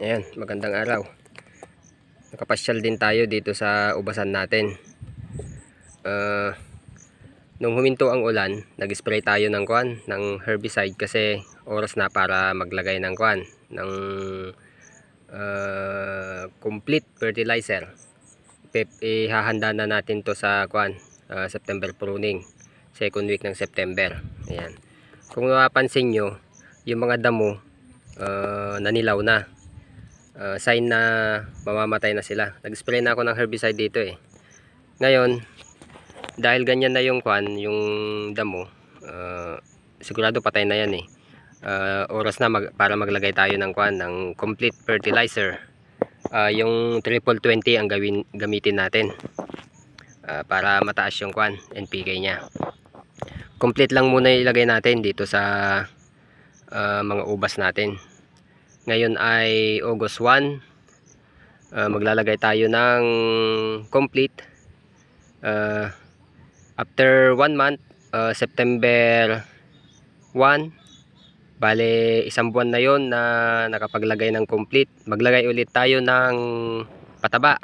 Ayan, magandang araw. Nakapasyal din tayo dito sa ubasan natin. Nung huminto ang ulan, nag-spray tayo ng herbicide kasi oras na para maglagay ng ng complete fertilizer. Ihahanda na natin to sa September pruning, second week ng September. Ayan. Kung napapansin nyo, yung mga damo nanilaw na. Sign na mamamatay na sila. Nag-spray na ako ng herbicide dito eh. Ngayon, dahil ganyan na yung yung damo, sigurado patay na yan eh. Oras na para maglagay tayo ng ng complete fertilizer. Yung triple 20 ang gamitin natin para mataas yung NPK nya. Complete lang muna ilagay natin dito sa mga ubas natin. Ngayon ay August 1. Maglalagay tayo ng complete after 1 month, September 1. Bale, isang buwan na yon na nakapaglagay ng complete. Maglagay ulit tayo ng pataba.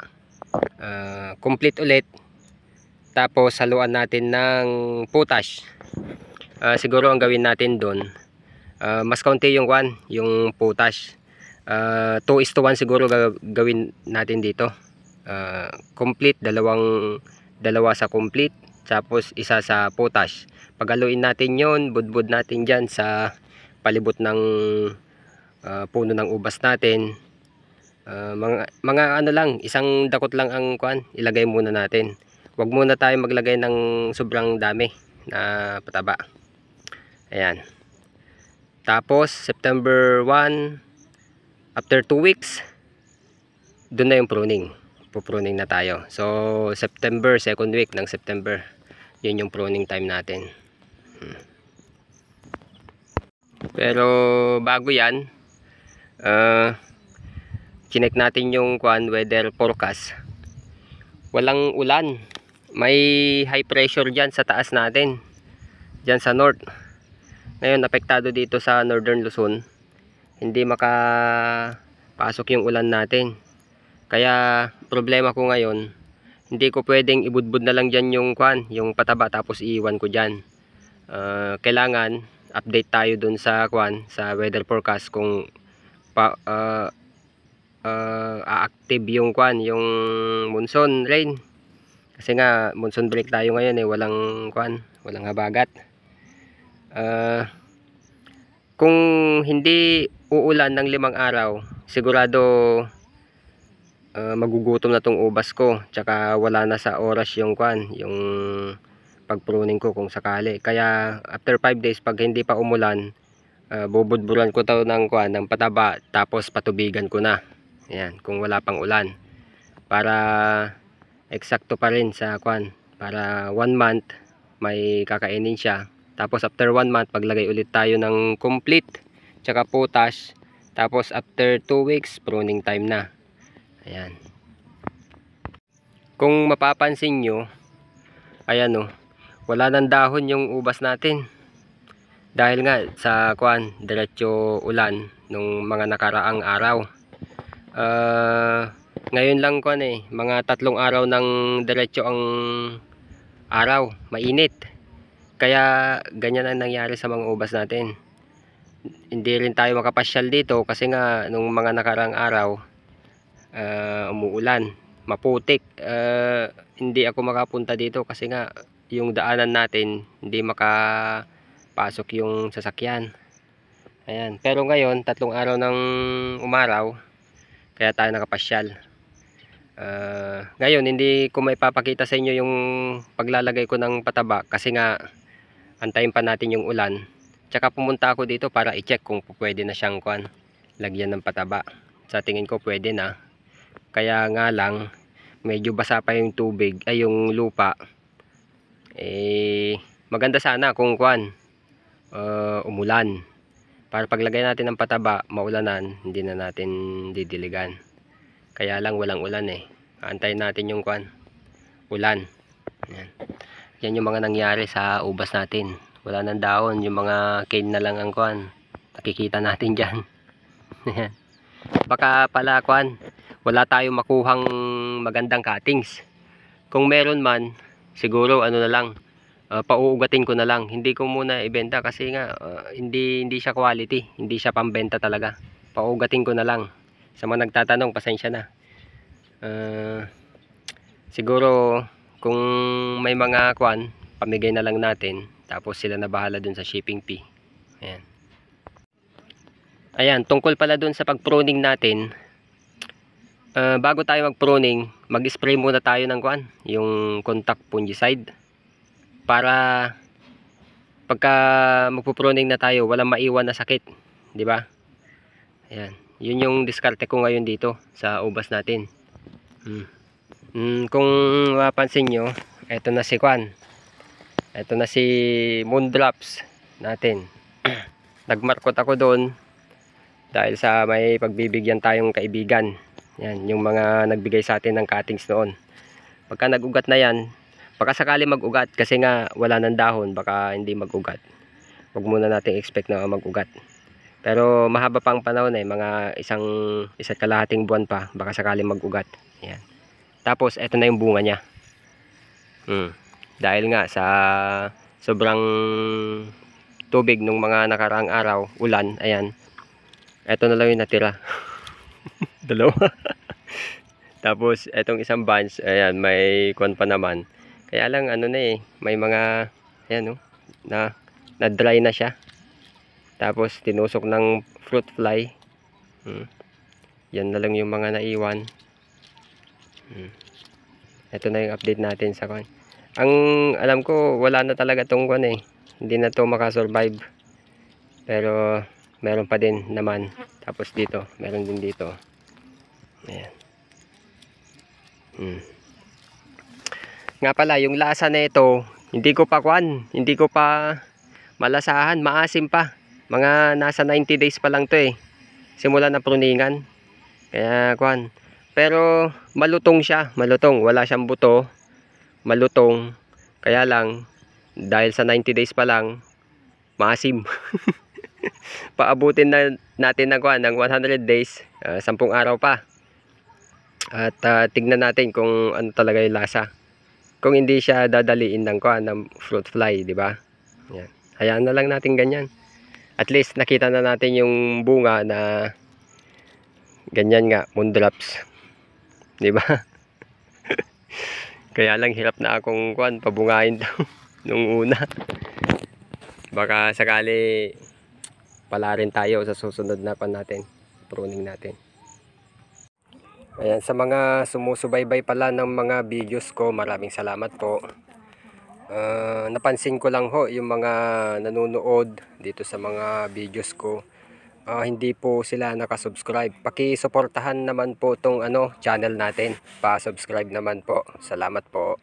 Complete ulit. Tapos haluan natin ng potash. Siguro ang gawin natin doon, mas kaunti yung yung potash. 2:1 siguro gawin natin dito. Complete, dalawa sa complete, tapos isa sa potash. Paghaluin natin yon, budbud natin dyan sa palibot ng puno ng ubas natin. Mga ano lang, isang dakot lang ang ilagay muna natin. Huwag muna tayo maglagay ng sobrang dami na pataba. Ayan. Tapos September 1, after 2 weeks, doon na yung pruning. Pupruning na tayo. So September, second week ng September, yun yung pruning time natin. Pero bago yan, chinek natin yung weather forecast. Walang ulan. May high pressure dyan sa taas natin, dyan sa north. Ngayon apektado dito sa northern Luzon, hindi makapasok yung ulan natin. Kaya problema ko ngayon, hindi ko pwedeng ibudbud na lang dyan yung yung pataba tapos iiwan ko dyan. Kailangan update tayo dun sa sa weather forecast kung active yung yung monsoon rain. Kasi nga monsoon break tayo ngayon eh, walang habagat. Kung hindi uulan ng 5 araw, sigurado magugutom na tong ubas ko, tsaka wala na sa oras yung yung pagpruning ko kung sakali. Kaya after 5 days, pag hindi pa umulan, bubudburan ko to ng ng pataba, tapos patubigan ko na. Ayan, kung wala pang ulan, para eksakto pa rin sa para 1 month may kakainin siya. Tapos after 1 month, paglagay ulit tayo ng complete tsaka potash. Tapos after 2 weeks, pruning time na. Ayan. Kung mapapansin nyo, ayan o, wala nang dahon yung ubas natin. Dahil nga sa diretso ulan nung mga nakaraang araw. Ngayon lang mga 3 araw ng diretso ang araw, mainit. Kaya ganyan ang nangyari sa mga ubas natin. Hindi rin tayo makapasyal dito kasi nga nung mga nakaraang araw, umuulan, maputik. Hindi ako makapunta dito kasi nga yung daanan natin hindi makapasok yung sasakyan. Ayan. Pero ngayon 3 araw ng umaraw, kaya tayo nakapasyal. Ngayon hindi ko maipapakita sa inyo yung paglalagay ko ng pataba kasi nga antayin pa natin yung ulan. Tsaka pumunta ako dito para i-check kung pwede na siyang lagyan ng pataba. Sa tingin ko pwede na. Kaya nga lang medyo basa pa yung tubig, ay yung lupa. Maganda sana kung umulan. Para paglagay natin ng pataba, maulanan, hindi na natin didiligan. Kaya lang walang ulan eh. Antayin natin yung ulan. Yan. Yan yung mga nangyari sa ubas natin. Wala nang dahon, yung mga cane na lang ang nakikita natin dyan. baka pala kuan, wala tayong makuhang magandang cuttings. Kung meron man, siguro ano na lang, pauugatin ko na lang. Hindi ko muna ibenta kasi nga hindi siya quality, hindi siya pambenta talaga. Pauugatin ko na lang. Sa mga nagtatanong, pasensya na. Siguro kung may mga kuan, pamigay na lang natin, tapos sila na bahala dun sa shipping fee. Ayan. Ayan, tungkol pala dun sa pag-pruning natin, bago tayo mag-pruning, mag-spray muna tayo ng kuan, yung contact fungicide, para pagka magpo-pruning na tayo, walang maiwan na sakit, di ba? Ayan, yun yung diskarte ko ngayon dito sa ubas natin. Kung mapansin nyo, eto na si kuan, eto na si Moondrops natin. Nagmarkot ako doon dahil sa may pagbibigyan tayong kaibigan. Yan, yung mga nagbigay sa atin ng cuttings noon. Pagka nag-ugat na yan, baka sakali mag-ugat kasi nga wala ng dahon, baka hindi mag-ugat. Huwag muna natin expect na mag-ugat. Pero mahaba pang panahon mga isa't kalahating buwan pa, baka sakali mag-ugat. Yan. Tapos eto na yung bunga niya. Dahil nga sa sobrang tubig nung mga nakaraang araw, ulan, ayan. Eto na lang yung natira. Dalawa. Tapos etong isang bunch, ayan, may kuwan pa naman. Kaya lang ano na may mga ayan na dry na siya. Tapos tinusok ng fruit fly. Yan na lang yung mga naiwan. Ito na yung update natin sa kuwan. Ang alam ko, wala na talaga tong kuwan hindi na to makasurvive. Pero meron pa din naman. Tapos dito, meron din dito. Ayan. Nga pala, yung lasa na ito, hindi ko pa malasahan, maasim pa. Mga nasa 90 days pa lang to simula na pruningan. Kaya kuwan. Pero malutong siya, malutong, wala siyang buto. Malutong. Kaya lang dahil sa 90 days pa lang, maasim. Paabutin na natin ng 100 days, 10 araw pa. At tignan natin kung ano talaga yung lasa. Kung hindi siya dadaliin ng fruit fly, di ba? Yan. Hayaan na lang natin ganyan. At least nakita na natin yung bunga na ganyan nga, Moondrops. Di ba? Kaya lang hirap na akong pabungain daw nung una. Baka sakali pala rin tayo sa susunod na natin, pruning natin. Ayan, sa mga sumusubaybay pala ng mga videos ko, maraming salamat po. Napansin ko lang yung mga nanonood dito sa mga videos ko, hindi po sila nakasubscribe. Paki-suportahan naman po tong channel natin. Pa-subscribe naman po. Salamat po.